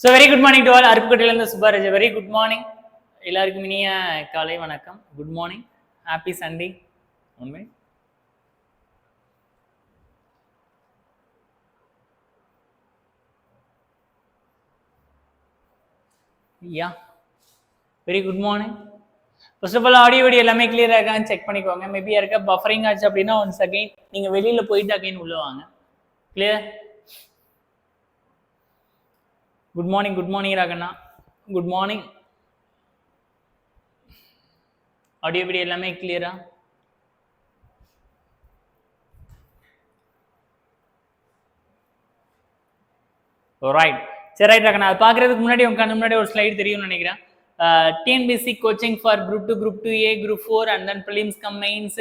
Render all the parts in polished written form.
So very good morning to all. அருப்புக்கோட்டையிலிருந்து Subbaraj. Very good morning எல்லாருக்கும் இனிய காலை வணக்கம். Good morning, happy Sunday. உண்மை யா very good morning. First of all audio video எல்லாமே கிளியரா இருக்கான்னு செக் பண்ணிக்கோங்க. மேபி யாருக்கா பஃபரிங் ஆச்சு அப்படின்னா ஒன்ஸ் அகைன் நீங்க வெளியில போயிட்டு அகைன் உள்ள வாங்க. Clear? Good morning, good morning ராகண்ணா. Good morning. ஆடியோ வீடியோ எல்லாமே கிளியரா? ரைட், சரி ரைட் ராகண்ணா. அது பார்க்கறதுக்கு முன்னாடி உங்க கண்ணு முன்னாடி ஒரு ஸ்லைடு தெரியும்னு நினைக்கிறேன். TNPSC coaching for group 2, group 2A, group 4 and then prelims cum mains,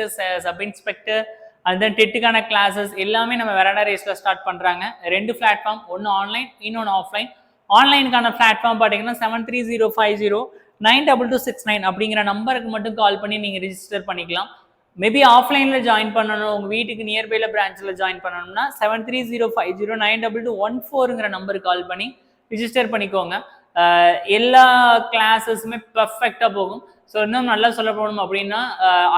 sub inspector and then டெட்டுக்கான கிளாஸஸ் எல்லாமே நம்ம வெராண்டா ரேஸ்ல ஸ்டார்ட் பண்றாங்க. ரெண்டு பிளாட்ஃபார்ம், ஒன்று ஆன்லைன் இன்னொன்று ஆஃப்லைன். ஆன்லைனுக்கான பிளாட்ஃபார்ம் பார்த்தீங்கன்னா 7305092269 அப்படிங்கிற நம்பருக்கு மட்டும் கால் பண்ணி நீங்கள் ரிஜிஸ்டர் பண்ணிக்கலாம். மேபி ஆஃப்லைனில் ஜாயின் பண்ணணும், உங்கள் வீட்டுக்கு நியர்பைல பிரான்ச்சில் ஜாயின் பண்ணணும்னா 7305092214 நம்பருக்கு கால் பண்ணி ரிஜிஸ்டர் பண்ணிக்கோங்க. எல்லா கிளாஸஸுமே பர்ஃபெக்டாக போகும். ஸோ இன்னும் நல்லா சொல்ல போகணும் அப்படின்னா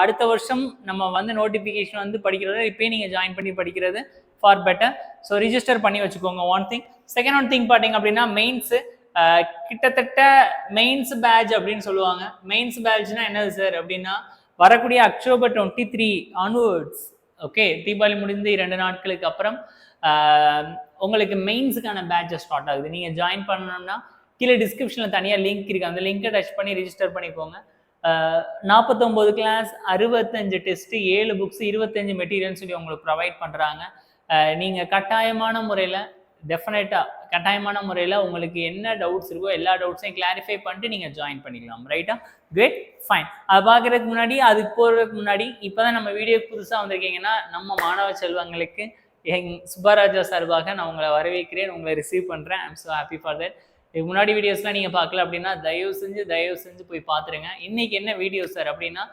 அடுத்த வருஷம் நம்ம வந்து நோட்டிஃபிகேஷன் வந்து படிக்கிறது இப்போயே நீங்கள் ஜாயின் பண்ணி படிக்கிறது ஃபார் பெட்டர். ஸோ ரிஜிஸ்டர் பண்ணி வச்சுக்கோங்க. One thing. Second one thing பார்த்தீங்க அப்படின்னா மெயின்ஸு கிட்டத்தட்ட மெயின்ஸ் பேட்ச் அப்படின்னு சொல்லுவாங்க. மெயின்ஸ் பேட்ச்னா என்னது சார் அப்படின்னா வரக்கூடிய அக்டோபர் 23 ஆன்வர்ட்ஸ், ஓகே, தீபாவளி முடிந்து 2 நாட்களுக்கு அப்புறம் உங்களுக்கு மெயின்ஸுக்கான பேட்சஸ் ஸ்டார்ட் ஆகுது. நீங்கள் ஜாயின் பண்ணணும்னா கீழே டிஸ்கிரிப்ஷனில் தனியாக லிங்க் இருக்குது, அந்த லிங்கை டச் பண்ணி ரிஜிஸ்டர் பண்ணிக்கோங்க. 49 கிளாஸ், 65 டெஸ்ட்டு, 7 புக்ஸ், 25 மெட்டீரியல்ஸ் சொல்லி உங்களுக்கு ப்ரொவைட் பண்ணுறாங்க. நீங்கள் கட்டாயமான முறையில் கட்டாயமான முறையில் உங்களுக்கு என்ன டவுட்ஸ் இருக்கோ எல்லா டவுட்ஸையும் கிளாரிஃபை பண்ணிட்டு நீங்கள் ஜாயின் பண்ணிக்கலாம். ரைட்டா? Great, fine. அது பார்க்குறதுக்கு முன்னாடி, அதுக்கு போகிறதுக்கு முன்னாடி இப்போ தான் நம்ம வீடியோ புதுசாக வந்திருக்கீங்கன்னா நம்ம மாணவ செல்வங்களுக்கு சுப்பராஜா சார்பாக நான் உங்களை வரவேற்கிறேன், உங்களை ரிசீவ் பண்ணுறேன். I'm so happy for that. இதுக்கு முன்னாடி வீடியோஸ்லாம் நீங்கள் பார்க்கல அப்படின்னா தயவு செஞ்சு போய் பார்த்துருங்க. இன்றைக்கி என்ன வீடியோ சார் அப்படின்னா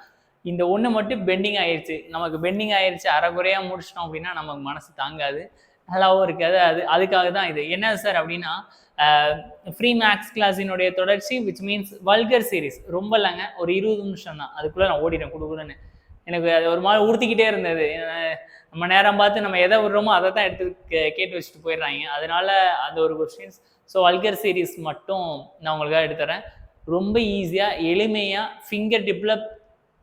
இந்த ஒன்று மட்டும் பெண்டிங் ஆயிடுச்சு. நமக்கு பெண்டிங் ஆயிடுச்சு, அரைக்குறையாக முடிச்சிட்டோம் அப்படின்னா நமக்கு மனசு தாங்காது, நல்லாவும் இருக்காது. அதுக்காக தான் இது. என்ன சார் அப்படின்னா ஃப்ரீ மேக்ஸ் கிளாஸினுடைய தொடர்ச்சி, விச் மீன்ஸ் வல்கர் சீரீஸ். ரொம்ப இல்லைங்க, ஒரு 20 நிமிஷம் தான், அதுக்குள்ளே நான் ஓடிட்டேன் கொடுக்குறேன்னு. எனக்கு அது ஒரு மாதிரி உறுத்திக்கிட்டே இருந்தது. நம்ம நேரம் பார்த்து நம்ம எதை விடுறோமோ அதை தான் எடுத்து கேட்டு வச்சுட்டு போயிடுறாங்க. அதனால அந்த ஒரு கொஸ்டின்ஸ். ஸோ வல்கர் சீரீஸ் மட்டும் நான் உங்களுக்காக எடுத்துறேன். ரொம்ப ஈஸியாக எளிமையாக ஃபிங்கர் டிப்பில்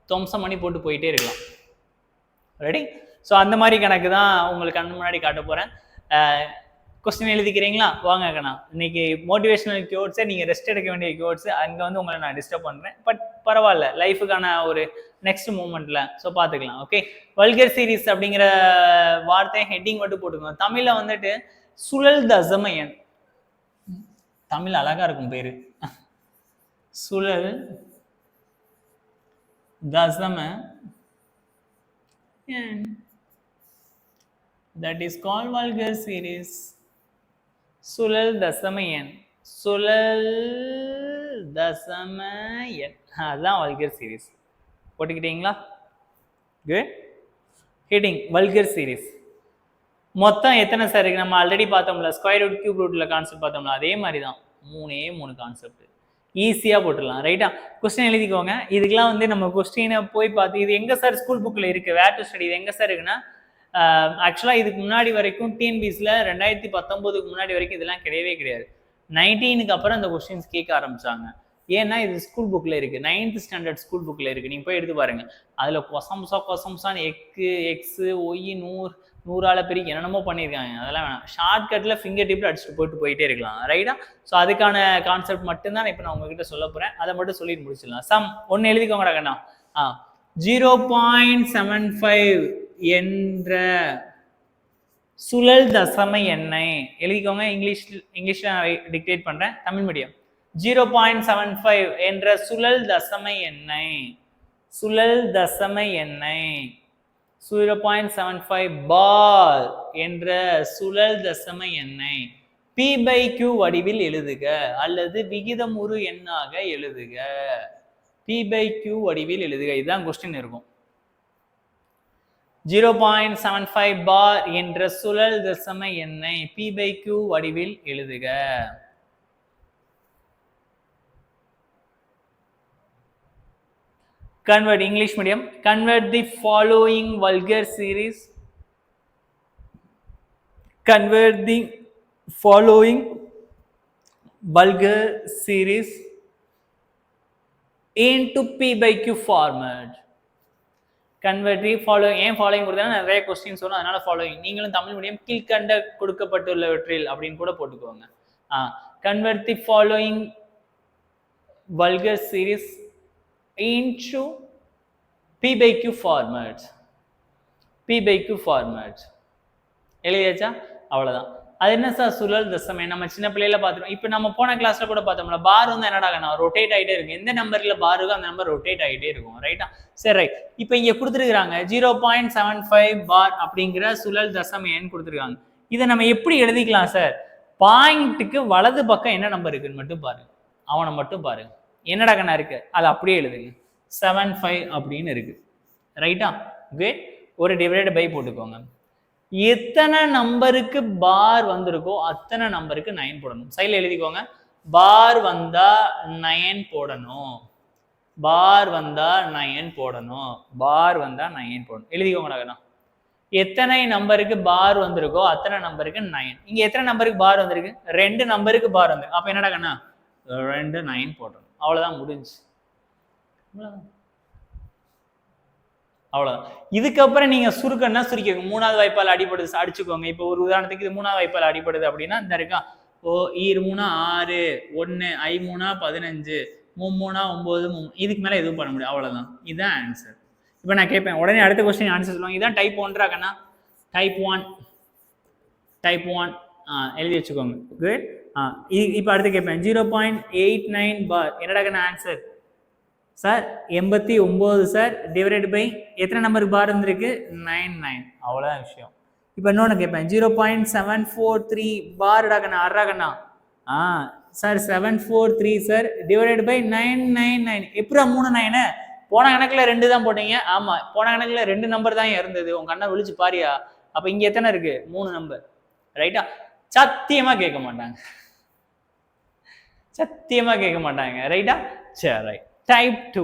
துவம்சம் பண்ணி போட்டு போயிட்டே இருக்கலாம். ரெடி? ஸோ அந்த மாதிரி கணக்கு தான் உங்களுக்கு கண்ணு முன்னாடி காட்ட போகிறேன். கொஸ்டின் எழுதிக்கிறீங்களா? வாங்க கண்ணா. இன்னைக்கு மோட்டிவேஷனல் கியோட்ஸை நீங்கள் ரெஸ்ட் எடுக்க வேண்டிய கியோட்ஸு, அங்கே வந்து உங்களை நான் டிஸ்டர்ப் பண்ணுறேன். பட் பரவாயில்ல, லைஃபுக்கான ஒரு நெக்ஸ்ட் மூமெண்ட்டில். ஸோ பார்த்துக்கலாம். ஓகே, வல்கர் சீரீஸ் அப்படிங்கிற வார்த்தையை ஹெட்டிங் மட்டும் போட்டுக்கோங்க. தமிழில் வந்துட்டு சுழல் தசமயன். தமிழ் அழகாக இருக்கும் பேர், சுழல் தசம, that is called vulgar series. சுழல் தசமயன், சுழல் தசமயன், அதுதான் வல்கர் சீரீஸ். போட்டுக்கிட்டீங்களா? குட். Heading vulgar series. மொத்தம் எத்தனை சார் இருக்கு? நம்ம ஆல்ரெடி பார்த்தோம்ல, ஸ்கொயர் ரூட், கியூப் ரூட்ல கான்செப்ட் பார்த்தோம்ல, அதே மாதிரி தான் 3 கான்செப்ட். ஈஸியாக போட்டுடலாம். ரைட்டா? கொஸ்டின் எழுதிக்கோங்க. இதுக்கெல்லாம் வந்து நம்ம கொஸ்டினை போய் பார்த்து இது எங்கே சார் ஸ்கூல் புக்கில் இருக்குது, வேர் டு ஸ்டடி, இது எங்கே சார் இருக்குன்னா ஆக்சுவலாக இதுக்கு முன்னாடி வரைக்கும் டிஎன்பிஎஸ்சியில் 2019க்கு முன்னாடி வரைக்கும் இதெல்லாம் கிடையவே கிடையாது. 19க்கு அப்புறம் அந்த கொஸ்டின்ஸ் கேட்க ஆரம்பிச்சாங்க. ஏன்னா இது ஸ்கூல் புக்கில் இருக்குது, 9th ஸ்டாண்டர்ட் ஸ்கூல் புக்கில் இருக்குது. நீங்கள் போய் எடுத்து பாருங்கள். அதில் கொசம்சான்னு எக்ஸு ஒய் 100ஆல பெரிய என்னென்னமோ பண்ணியிருக்காங்க. அதெல்லாம் வேணாம். ஷார்ட்கட்டில் ஃபிங்கர் டிப்பில் அடிச்சுட்டு போயிட்டே இருக்கலாம். ரைட்டா? ஸோ அதுக்கான கான்செப்ட் மட்டும்தான் இப்போ நான் உங்ககிட்ட சொல்ல போகிறேன். அதை மட்டும் சொல்லிட்டு முடிச்சிடலாம். சம் ஒன்று எழுதிக்கோங்கடா கண்ணா. 0.75 என்ற சுழல் தசம எண்ணை எழுதிக்கோங்க. இங்கிலீஷ்ல டிக்டேட் பண்றேன், தமிழ் மீடியம். 0.75 என்ற சுழல் தசம எண்ணை 0.75 பார் என்ற சுழல் தசம எண்ணை P/Q வடிவில் எழுதுக அல்லது விகிதமுறு எண்ணாக எழுதுக. P/Q வடிவில் எழுதுக. இதுதான் கொஸ்டின் இருக்கும். 0.75 பார் என்ற சுழல் தசம எண்ணை P/Q வடிவில் எழுதுக. Convert English medium. Convert the following vulgar series. Convert the following vulgar series into P/Q format. Convert the following. ஏன் ஃபாலோயிங் கொடுத்தா நிறைய கொஸ்டின்ஸ் வரும், அதனால ஃபாலோயிங். நீங்களும் தமிழ் மீடியம் கீழ்கண்ட கொடுக்கப்பட்டுள்ளவற்றில் அப்படின்னு கூட போட்டுக்கோங்க. Convert the following vulgar series into P/Q format. P/Q format எழுதியாச்சா? அவ்வளவுதான். அது என்ன சார் சுழல் தசமை? நம்ம சின்ன பிள்ளையில பார்த்துருவோம். இப்போ நம்ம போன கிளாஸ்ல கூட பார்த்தோம்ல, பார் வந்து என்னடா ரொட்டேட் ஆகிட்டே இருக்கும். எந்த நம்பர்ல பார் இருக்கோ அந்த நம்பர் ரொட்டேட் ஆகிட்டே இருக்கும். ரைட்டா? சரி, ரைட். இப்போ இங்க கொடுத்துருக்காங்க 0.75 பார் அப்படிங்கிற சுழல் தசம எண் கொடுத்துருக்காங்க. இதை நம்ம எப்படி எழுதிக்கலாம் சார்? பாயிண்ட்டுக்கு வலது பக்கம் என்ன நம்பர் இருக்குன்னு மட்டும் பாருங்க. அவனை மட்டும் பாருங்க. என்னடா கண்ணா இருக்கு, அது அப்படியே எழுதுங்க. 75 அப்படின்னு இருக்கு. ரைட்டா? குட். ஒரு டிவைடட் பை போட்டுக்கோங்க. எத்தனை நம்பருக்கு பார் வந்திருக்கோ அத்தனை நம்பருக்கு 9 போடணும். சைடில் எழுதிக்கோங்க. பார் வந்தா 9 போடணும். பார் வந்தா 9 போடணும். பார் வந்தா 9 போடணும். எழுதிக்கோங்கடா. எத்தனை நம்பருக்கு பார் வந்திருக்கோ அத்தனை நம்பருக்கு 9. இங்க எத்தனை நம்பருக்கு பார் வந்திருக்கு? 2 நம்பருக்கு பார் வந்திருக்கு. அப்ப என்னடா கண்ணா 2 9 போடணும். அவ்வளவுதான், முடிஞ்சு. அவ்வளவுதான். இதுக்கப்புறம் நீங்க சுருக்கன்னா சுருக்கிக்கோங்க. 3வது வாய்ப்பால் அடிபடுது அடிச்சுக்கோங்க. இப்போ ஒரு உதாரணத்துக்கு இது 3வது வாய்ப்பால் அடிபடுது அப்படின்னா இந்த இருக்கா, ஓ ஈர் 3 6 1 ஐ 3 15 3 9 இதுக்கு மேல எதுவும் பண்ண முடியாது. அவ்வளவுதான். இதுதான் ஆன்சர். இப்போ நான் கேட்பேன், உடனே அடுத்த கொஸ்டின் ஆன்சர் சொல்லுவாங்க. இதான் டைப் 1 கண்ணா. டைப் 1 எழுதி வச்சுக்கோங்க. குட். இப்போ அடுத்து கேட்பேன் 0.89 பார் என்னடா கண்ணா answer? Sir 89 sir divided by எத்தனை நம்பருக்கு பார் இருந்திருக்கு? 9. அவ்வளோதான் விஷயம். இப்போ இன்னொன்று கேட்பேன் 0.743 பார் கண்ணா அறாகண்ணா. Sir 743 sir divided by 999. எப்படா 3 9? போன கணக்கில் 2 தான் போட்டீங்க. ஆமாம், போன கணக்கில் 2 நம்பர் தான் இருந்தது. உங்க கண்ணை விழிச்சு பாரியா. அப்போ இங்கே எத்தனை இருக்கு? 3 நம்பர். ரைட்டா? சத்தியமாக கேட்க மாட்டாங்க. சத்தியமாக கேட்க மாட்டாங்க. ரைட்டா? சரி, right. Type 2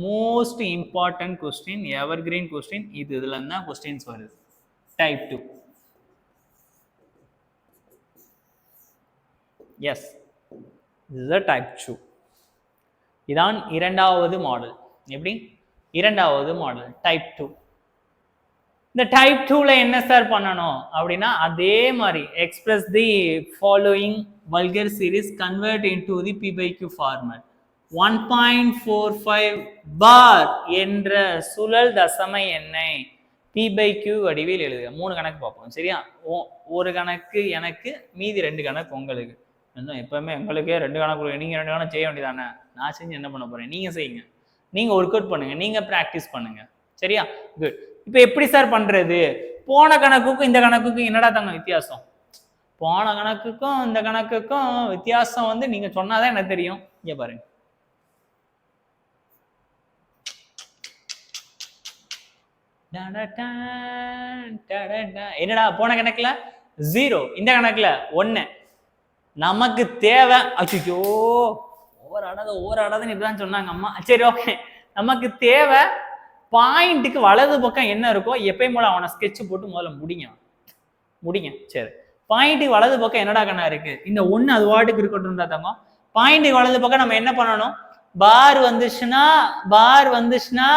most important question, evergreen question. இதுல இருந்தா questions வருது. Type 2. Yes, this is a type 2. இதான் இரண்டாவது மாடல். எப்படி? இரண்டாவது மாடல் டைப் 2. இந்த டைப் 2ல என்ன சார் பண்ணணும் அப்படின்னா அதே மாதிரி express the following vulgar series convert into the P/Q format. 1.45 பார் என்ற சுழல் தசம எண்ணை P/Q வடிவில் எழுதுக. 3 கணக்கு பார்ப்போம். சரியா? ஒரு கணக்கு எனக்கு, மீதி 2 கணக்கு உங்களுக்கு. எப்பவுமே எங்களுக்கே 2 கணக்கு, நீங்க 2 கணக்கு செய்ய வேண்டியதானே. நான் செஞ்சு என்ன பண்ண போறேன்? நீங்க செய்யுங்க, நீங்க ஒர்க் அவுட் பண்ணுங்க, நீங்க பிராக்டிஸ் பண்ணுங்க. சரியா? குட். இப்போ எப்படி சார் பண்றது? போன கணக்குக்கும் இந்த கணக்குக்கும் என்னடா தங்க வித்தியாசம்? போன கணக்குக்கும் இந்த கணக்குக்கும் வித்தியாசம் வந்து நீங்க சொன்னாதான் எனக்கு தெரியும். இங்க பாருங்க. என்னடா போன கணக்குல 0, இந்த கணக்குல 1. நமக்கு தேவை, அச்சோ ஓராடாதுன்னு இப்பதான் சொன்னாங்க அம்மா. சரி, ஓகே. நமக்கு தேவை பாயிண்ட்டுக்கு வலது பக்கம் என்ன இருக்கோ எப்பயும் போல அவனை ஸ்கெட்ச் போட்டு முதல்ல முடிங்க. சரி, பாயிண்ட்டுக்கு வலது பக்கம் என்னடா கண்ணா இருக்கு, இந்த ஒன்று அது வாட்டுக்கு இருக்கட்டும் தம்மா. பாயிண்ட்டுக்கு வலது பக்கம் நம்ம என்ன பண்ணணும், பார் வந்துச்சுன்னா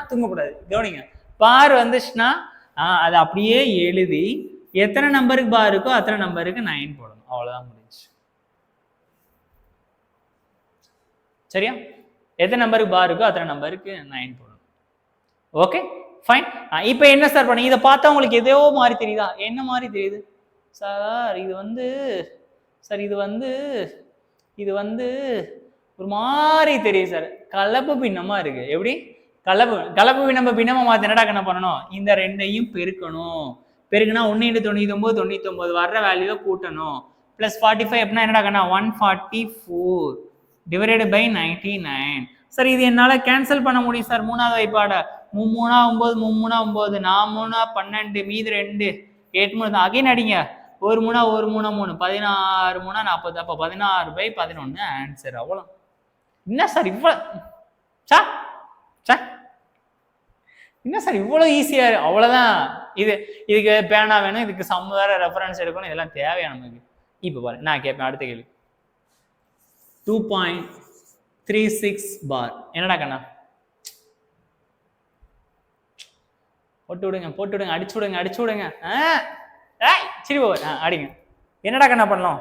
தூங்கக்கூடாது, கவனிங்க. பார் வந்துச்சுன்னா அதை அப்படியே எழுதி எத்தனை நம்பருக்கு பார் இருக்கோ அத்தனை நம்பருக்கு 9 போடணும். அவ்வளவுதான் முடிஞ்சு. சரியா? எத்தனை நம்பருக்கு பார் இருக்கோ அத்தனை நம்பருக்கு 9 போடணும். Okay fine. இப்போ என்ன சார் பண்ணி இதை பார்த்தா உங்களுக்கு எதோ மாதிரி தெரியுதா? என்ன மாதிரி தெரியுது சார்? இது வந்து ஒரு மாதிரி தெரியுது சார், கலப்பு பின்னமா இருக்கு. எப்படி கலப்பு பின்னமா மாத்தி என்னடா என்ன பண்ணணும், இந்த ரெண்டையும் பெருக்குனா 1 × 99 99 வர்ற வேல்யூவை கூட்டணும். பிளஸ் 45 அப்படின்னா என்னடா கண்ணா 144 டிவைடட் பை 99. சார் இது என்னால கேன்சல் பண்ண முடியும் சார். மூணாவது வாய்ப்பாட 3 3 9 3 3 4 12 மீது 2 8 3 அகைன் அடிங்க. 1 3 1 3 3 16 3 40. அப்போ 16/11 ஆன்சர். அவ்வளோ. என்ன சார் இவ்வளோ என்ன சார் இவ்வளோ ஈஸியா? அவ்வளோதான். இதுக்கு பேனா வேணும், இதுக்கு சம் வேற ரெஃபரன்ஸ் எடுக்கணும், இதெல்லாம் தேவையா நமக்கு? இப்போ பாரு, நான் கேட்பேன் அடுத்த கேள்வி. 2.36 பார் என்னடா கண்ணா? போட்டு விடுங்க, அடிச்சு விடுங்க. சரி அடிங்க. என்னடா கண்ணா பண்ணலாம்?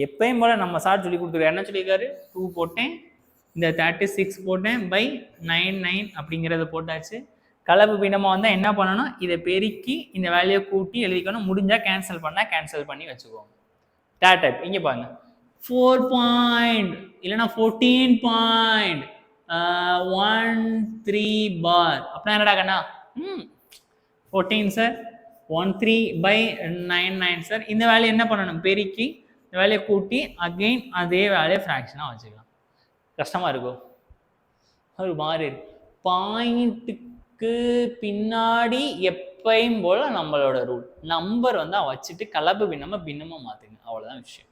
எப்பயும் போல நம்ம சார் சொல்லி கொடுத்துருக்காரு. என்ன சொல்லியிருக்காரு? 2 போட்டேன், இந்த 36 போட்டேன் பை 99 அப்படிங்கிறத போட்டாச்சு. கலப்பு பின்னமா வந்தா என்ன பண்ணணும், இதை பெருக்கி இந்த வேல்யூ கூட்டி எழுதிக்கணும். முடிஞ்சா கேன்சல் பண்ணி வச்சுக்கோங்க. டைப் இங்க பாருங்க, 4 இல்லைன்னா 14.13 பார். அப்படின்னா என்னடா கண்ணா? 14 சார், 13/99 சார். இந்த வேல்யூ என்ன பண்ணணும், பெருக்கி இந்த வேல்யூ கூட்டி அகைன் அதே வேல்யூ ஃப்ராக்ஷனா வச்சுக்கலாம். கஷ்டமா இருக்கும், ஒரு மாதிரி இருக்கு. பாயிண்ட்டுக்கு பின்னாடி எப்பயும் போல நம்மளோட ரூல் நம்பர் வச்சுட்டு கலப்பு பின்னமா மாத்துங்க. அவ்வளவுதான் விஷயம்.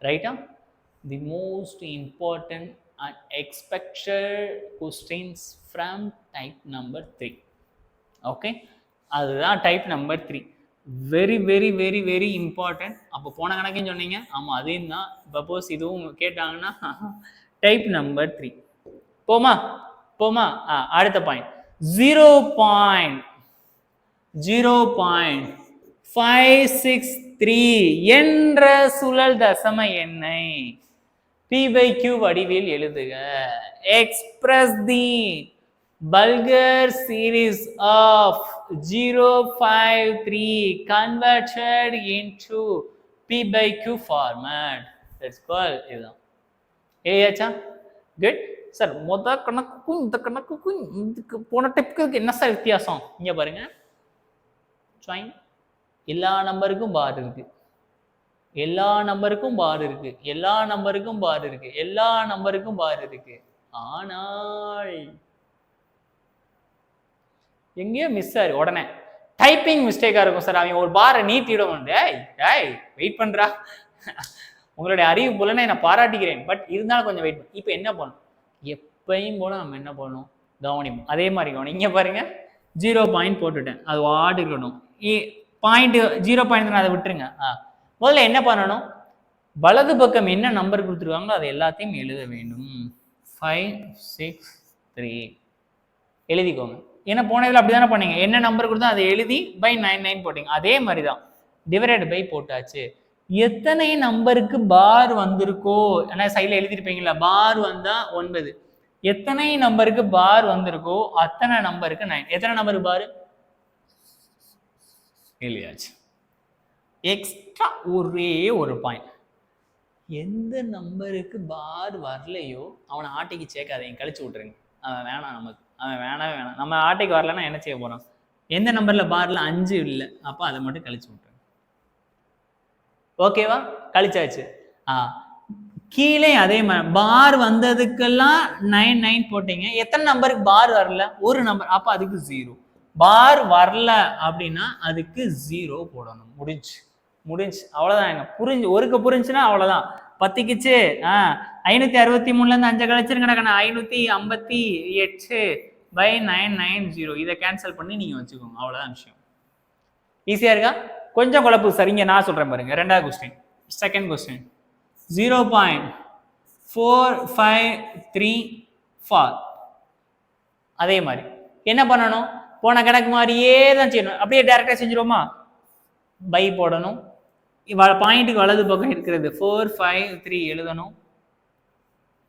ரைட்டா? The most important and expected questions from type number 3. Okay, அதுதான் type number 3. Very very very very important. அப்போ போன கணக்குன்னு சொன்னீங்க, ஆமாம் அதையும் தான். சப்போஸ் இதுவும் கேட்டாங்கன்னா டைப் நம்பர் 3. போமா அடுத்த பாயிண்ட் 0.563 என்ற சுழல் தசம எண்ணை p/q வடிவில் எழுதுக. Express the vulgar series of 0.53 converted into p/q format. Let's call இதுதான். ஏயாச்சா? Good sir. மொத கணக்குக்கும் இந்த கணக்குக்கும் இதுக்கு போன டிப்புக்கு என்ன சார் வித்தியாசம்? இங்க பாருங்க, எல்லா நம்பருக்கும் பார் இருக்கு, ஆனால் எங்கேயோ மிஸ் ஆயிரு. உடனே டைப்பிங் மிஸ்டேக்கா இருக்கும் சார். அவங்க ஒரு பாரை நீட்டிடும். வெயிட் பண்றா, உங்களுடைய அறிவு புலனை நான் பாராட்டிக்கிறேன், பட் இருந்தாலும் கொஞ்சம் வெயிட் பண்ணு. இப்போ என்ன பண்ணும், எப்பயும் போல நம்ம என்ன பண்ணணும், கவனிப்போம். அதே மாதிரி கவனம். இங்க பாருங்க, 0 போட்டுட்டேன், அது வாட்டு இருக்கணும். பாயிண்ட் 0 அதை விட்டுருங்க. முதல்ல என்ன பண்ணணும், வலது பக்கம் என்ன நம்பர் கொடுத்துருக்காங்களோ அதை எல்லாத்தையும் எழுத வேண்டும். 5 6 3 எழுதிக்கோங்க. ஏன்னா போன இதில் அப்படி தானே பண்ணீங்க, என்ன நம்பர் கொடுத்தா அதை எழுதி பை 99 போட்டீங்க. அதே மாதிரி தான் டிவைடட் பை போட்டாச்சு. எத்தனை நம்பருக்கு பார் வந்திருக்கோ, ஏன்னா சைடில் எழுதிருப்பீங்களா, பார் வந்தா 9. எத்தனை நம்பருக்கு பார் வந்திருக்கோ அத்தனை நம்பருக்கு 9. எத்தனை நம்பருக்கு பார் எழுதியாச்சு. எக்ஸ்ட்ரா ஒரே ஒரு பாயிண்ட், எந்த நம்பருக்கு பார் வரலையோ அவனை ஆட்டைக்கு சேர்க்காதீங்க, கழிச்சு விட்டுருங்க. அவன் வேணாம், நமக்கு அவன் வேணாம். நம்ம ஆட்டைக்கு வரலன்னா என்ன செய்ய போறோம், எந்த நம்பர்ல பார்ல 5 இல்லை, அப்போ அதை மட்டும் கழிச்சு விட்டுருங்க. ஓகேவா? கழிச்சாச்சு. கீழே அதே மாதிரி பார் வந்ததுக்கெல்லாம் 9 போட்டீங்க. எத்தனை நம்பருக்கு பார் வரல, ஒரு நம்பர், அப்போ அதுக்கு 0. பார் வரல அப்படின்னா அதுக்கு 0 போடணும். முடிஞ்சு அவ்வளவுதான். ஒருக்கு புரிஞ்சுன்னா அவ்வளவுதான். 10க்குச்சு 563ல இருந்து 5 கழிச்சிருங்க. 558 by 990. இதை கேன்சல் பண்ணி நீங்க வச்சுக்கோங்க, அவ்வளவுதான் விஷயம். ஈஸியா இருக்கா? கொஞ்சம் குழப்பு சரிங்க, நான் சொல்றேன் பாருங்க. ரெண்டாவது கொஸ்டின், செகண்ட் கொஸ்டின் 0.4534. அதே மாதிரி என்ன பண்ணணும், போன கணக்கு மாதிரியே தான் செய்யணும். அப்படியே டைரக்டா செஞ்சிருவோமா? பை போடணும், பாயிண்ட்டுக்கு வலது பக்கம் இருக்கிறது 453 எழுதணும்,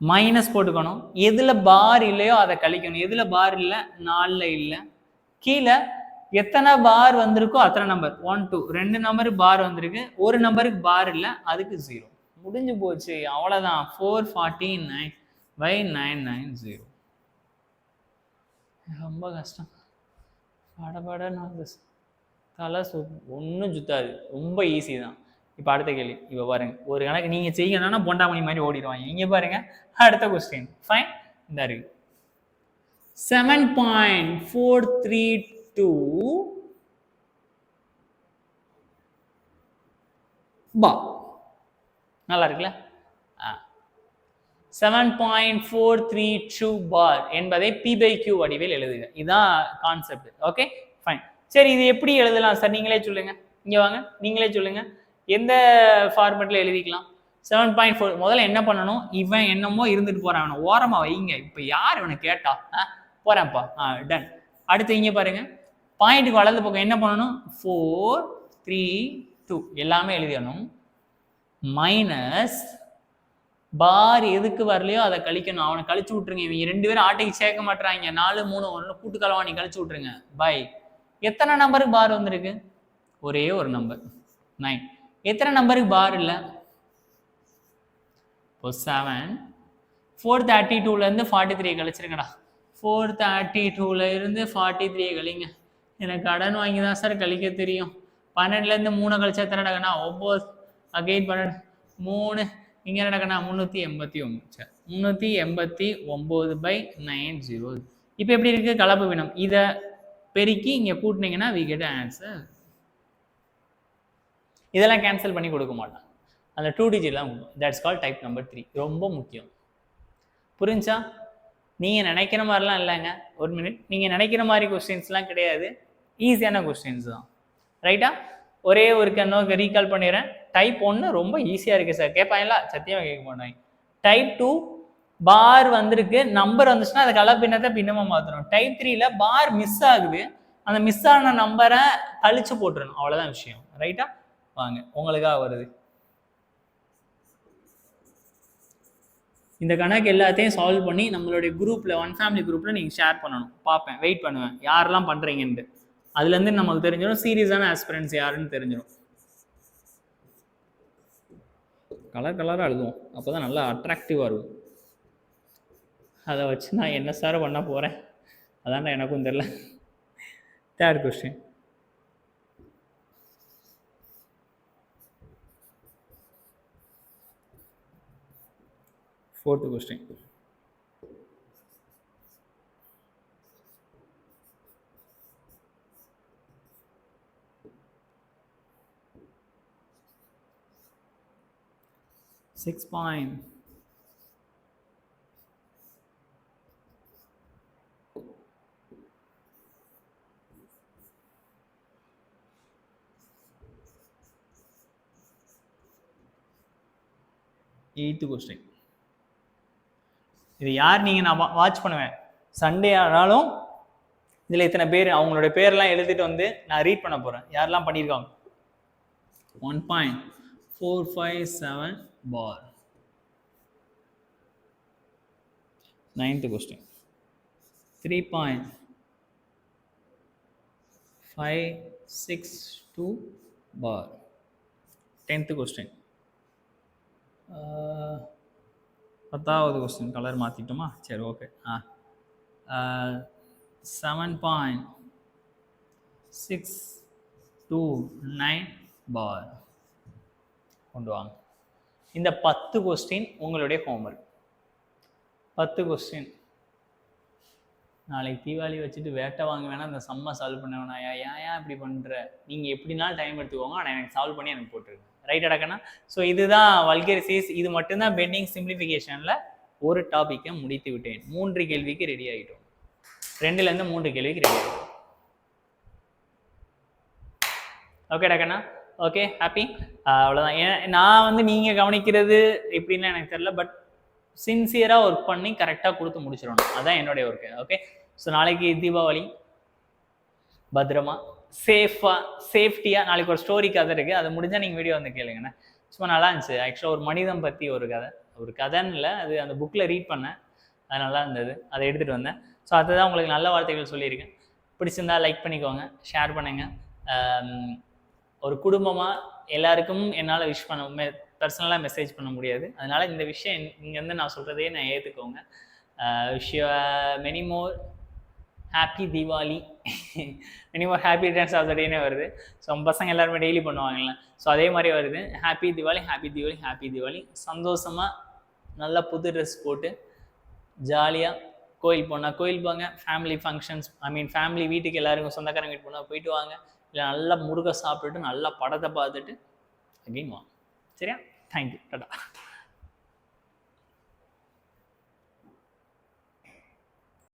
மைனஸ் போட்டுக்கணும், எதுல பார் இல்லையோ அதை கழிக்கணும், எதுல பார் இல்லை 4ல இல்லை, கீழே எத்தனை பார் வந்திருக்கோ அத்தனை நம்பர் 1 2 2 நம்பருக்கு பார் வந்திருக்கு, ஒரு நம்பருக்கு பார் இல்லை, அதுக்கு 0. முடிஞ்சு போச்சு, அவ்வளவுதான். 449 by 990. ரொம்ப கஷ்டம், படபட தலை ஒன்றும் சுத்தாது, ரொம்ப ஈஸி தான். இப்போ அடுத்த கேள்வி, இப்போ பாருங்க, ஒரு கணக்கு நீங்க செய்யணும்னா பொண்டாமணி மாதிரி ஓடிடுவாங்க. இங்க பாருங்க அடுத்த கொஸ்டின், ஃபைன். இந்த இருக்கு 7.432 பா. நல்லா இருக்குல்ல? 7.432 பார் என்பதை P/Q வடிவில் எழுதுக. இதுதான் கான்செப்ட். Okay fine. சரி, இது எப்படி எழுதலாம் சார், நீங்களே சொல்லுங்க. இங்க வாங்க, நீங்களே சொல்லுங்க, எந்த ஃபார்மேட்ல எழுதிக்கலாம்? 7.4 முதல்ல என்ன பண்ணணும், இவன் என்னமோ இருந்துட்டு போறான், ஓரமா வைங்க. இப்ப யார் இவனை கேட்டா போறேன்ப்பா, டன். அடுத்து இங்க பாருங்க, பாயிண்ட்டுக்கு வலது பக்கம் என்ன பண்ணணும், 432 எல்லாமே எழுதணும், மைனஸ் பார் எதுக்கு வரலையோ அதை கழிக்கணும், அவனை கழிச்சு விட்டுருங்க. இவங்க 2 பேரும் ஆட்டைக்கு சேர்க்க மாட்டாங்க, 4 3 1 கூட்டுக்கலவாணி கழிச்சு விட்டுருங்க. பை எத்தனை நம்பருக்கு பார் வந்திருக்கு, ஒரே ஒரு நம்பர் 9. எத்தனை நம்பருக்கு பார் இல்லை, 7. 432ல இருந்து 43 கழிச்சிருங்கடா. 432ல இருந்து 43 கழிங்க. எனக்கு கடன் வாங்கி தான் சார் கழிக்க தெரியும். 12ல இருந்து 3 கழிச்சா எத்தனை நடக்கணா, 9. அகைன் 12 3 இங்க நடக்கணா 389. சரி, 389 by 90. இப்போ எப்படி இருக்கு, கலப்பு வினம். இதை பெருக்கி இங்க கூட்டினீங்கன்னா we get answer. இதெல்லாம் கேன்சல் பண்ணி கொடுக்க மாட்டான், அந்த 2 டிஜிட்லாம். That's call type number 3. ரொம்ப முக்கியம். புரிஞ்சா? நீங்க நினைக்கிற மாதிரிலாம் இல்லைங்க. ஒரு மினிட், நீங்க நினைக்கிற மாதிரி கொஸ்டின்ஸ்லாம் கிடையாது, ஈஸியான கொஸ்டின்ஸ் தான். ரைட்டா? ஒரே ஒரு கண்ணோக்கு ரீகால் பண்ணிடுறேன். டைப் 1 ரொம்ப ஈஸியா இருக்கு சார், கேட்பாங்களா? சத்தியமா கேட்க மாட்டாங்க. டைப் 2 பார் வந்திருக்கு, நம்பர் வந்துச்சுன்னா அதை கலப்பினத்தை பின்னமா மாற்றணும். டைப் 3ல பார் மிஸ் ஆகுது, அந்த மிஸ் ஆன நம்பரை கழிச்சு போட்டுறணும், அவ்வளவுதான் விஷயம். ரைட்டா? வாங்க, உங்களுக்காக வருது. இந்த கணக்கு எல்லாத்தையும் சால்வ் பண்ணி நம்மளுடைய குரூப்ல, ஒன் ஃபேமிலி குரூப்ல நீங்க ஷேர் பண்ணணும். பார்ப்பேன், வெயிட் பண்ணுவேன் யாரெல்லாம் பண்றீங்கன்ட்டு. அதுல இருந்து நமக்கு தெரிஞ்சிடும் சீரியஸான ஆஸ்பிரன்ஸ் யாருன்னு தெரிஞ்சிடும். கலர் கலராக எழுதுவோம், அப்போதான் நல்லா அட்ராக்டிவாக இருக்கும். அதை வச்சு நான் என்ன சார் பண்ண போகிறேன், அதான்டா எனக்கும் தெரியல. Third question, fourth question. Six point. Eighth question. இது யார் நீங்கள் நான் வாட்ச் பண்ணுவேன், சண்டே ஆனாலும் இதில் இத்தனை பேர் அவங்களுடைய பேர்லாம் எழுதிட்டு வந்து நான் ரீட் பண்ண போகிறேன், யாரெல்லாம் பண்ணியிருக்காங்க. 1.457 bar. 9th question. 3.562 bar. 10th question. 10th question colour மாற்றிட்டோமா? சரி, ஓகே. 7.629 பார் கொண்டு வாங்க. இந்த 10 கொஸ்டின் உங்களுடைய ஹோம்ஒர்க். 10 கொஸ்டின். நாளைக்கு தீபாவளி வச்சுட்டு வேட்டை வாங்க வேணாம், இந்த சம்மை சால்வ் பண்ண வேணாம். ஏன் இப்படி பண்ணுற, நீங்கள் எப்படினாலும் டைம் எடுத்துக்கோங்க, ஆனால் எனக்கு சால்வ் பண்ணி எனக்கு போட்டுருங்க. ரைட் அடக்கண்ணா? ஸோ இதுதான் வல்கரிசிஸ். இது மட்டும்தான் பெண்டிங் சிம்பிளிஃபிகேஷனில் ஒரு டாப்பிக்கை முடித்து விட்டேன். 3 கேள்விக்கு ரெடி ஆகிட்டோம். 2லேருந்து 3 கேள்விக்கு ரெடி ஆகிடும். ஓகேடா கண்ணா? Okay, happy. அவ்வளோதான். நான் வந்து நீங்கள் கவனிக்கிறது எப்படின்னு எனக்கு தெரியல, பட் சின்சியராக ஒர்க் பண்ணி கரெக்டாக கொடுத்து முடிச்சிடணும். அதுதான் என்னுடைய ஒர்க்கு. ஓகே, ஸோ நாளைக்கு தீபாவளி, பத்திரமா சேஃப்டியாக நாளைக்கு ஒரு ஸ்டோரி கதை இருக்குது, அது முடிஞ்சால் நீங்கள் வீடியோ வந்து கேளுங்கண்ணே. சும்மா நல்லா இருந்துச்சு. ஆக்சுவலாக ஒரு மனிதம் பற்றி ஒரு கதைன்னு இல்லை, அது அந்த புக்கில் ரீட் பண்ணேன், அது நல்லா இருந்தது, அதை எடுத்துகிட்டு வந்தேன். ஸோ அதுதான் உங்களுக்கு நல்ல வார்த்தைகள் சொல்லியிருக்கேன். பிடிச்சிருந்தா லைக் பண்ணிக்கோங்க, ஷேர் பண்ணுங்கள். ஒரு குடும்பமாக எல்லாருக்கும் என்னால் விஷ் பண்ண பர்சனலாக மெசேஜ் பண்ண முடியாது, அதனால் இந்த விஷயம் இங்கேருந்து நான் சொல்கிறதையே நான் ஏற்றுக்கோங்க. Wish you many more happy Deepavali, many more happy returns of the டேனே வருது. ஸோ நம்ம பசங்க எல்லாருமே டெய்லி பண்ணுவாங்கல்ல, ஸோ அதே மாதிரி வருது. Happy Deepavali, happy Deepavali, happy Deepavali. சந்தோஷமாக நல்லா புது ட்ரெஸ் போட்டு ஜாலியாக கோயில் போனால் கோயில் போங்க, ஃபேமிலி ஃபங்க்ஷன்ஸ் ஃபேமிலி வீட்டுக்கு எல்லாருக்கும் சொந்தக்காரங்க வீட்டு போனால் போயிட்டு வாங்க, இல்லை நல்லா முருகை சாப்பிட்டுட்டு நல்லா படத்தை பார்த்துட்டு அகெயின் வாங்க. சரியா? தேங்க்யூ, டாடா.